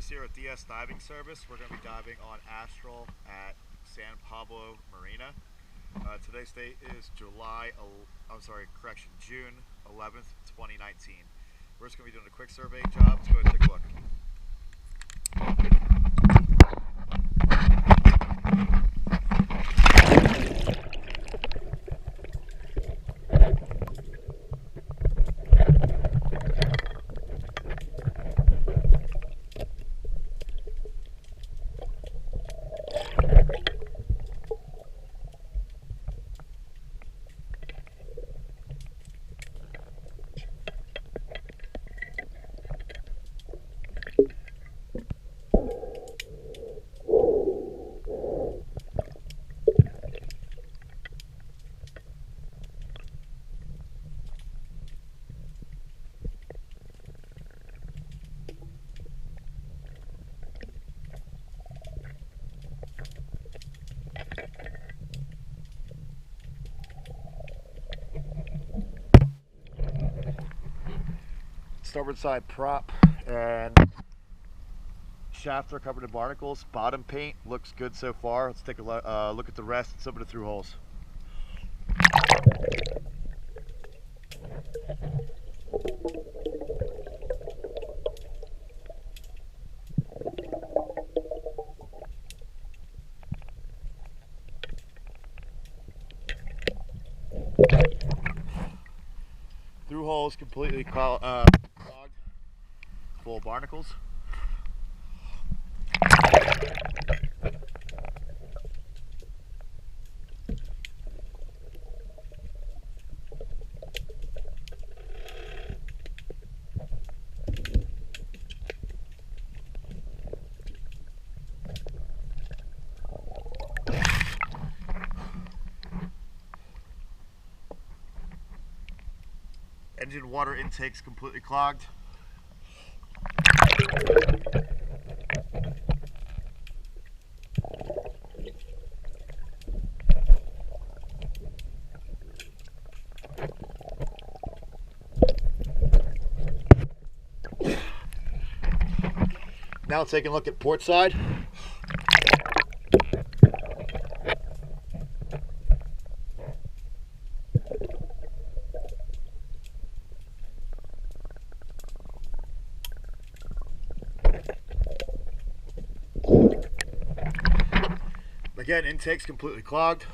Chris here at DS Diving Service. We're going to be diving on Astral at San Pablo Marina. Today's date is June 11th, 2019. We're just going to be doing a quick survey job. Let's go ahead and take a look. Starboard side prop and shaft are covered in barnacles. Bottom paint looks good so far. Let's take a look at the rest and some of the through holes. Through holes completely clogged, full of barnacles. Engine water intake's completely clogged. Now taking a look at port side. Again, intake's completely clogged.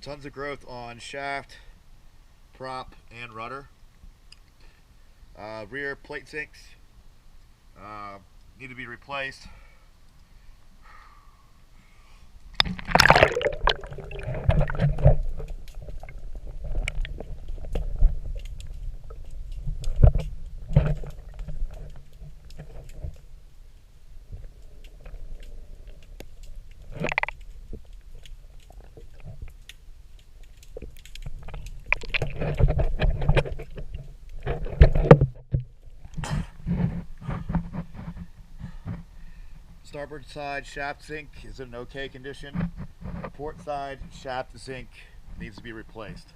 Tons of growth on shaft, prop, and rudder. Rear plate sinks need to be replaced. Starboard side shaft sink is in okay condition. Port side shaft sink needs to be replaced.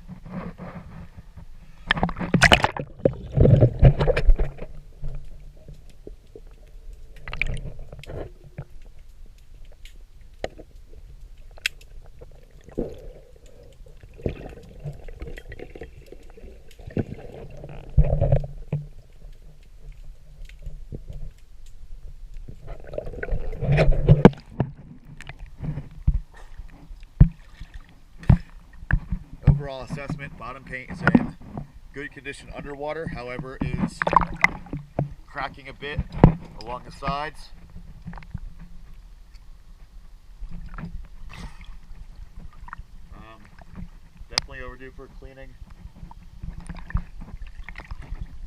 overall assessment, bottom paint is in good condition underwater, however is cracking a bit along the sides. Definitely overdue for cleaning.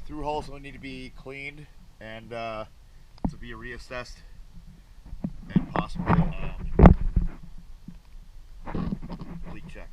Through holes will need to be cleaned and to be reassessed and possibly leak check.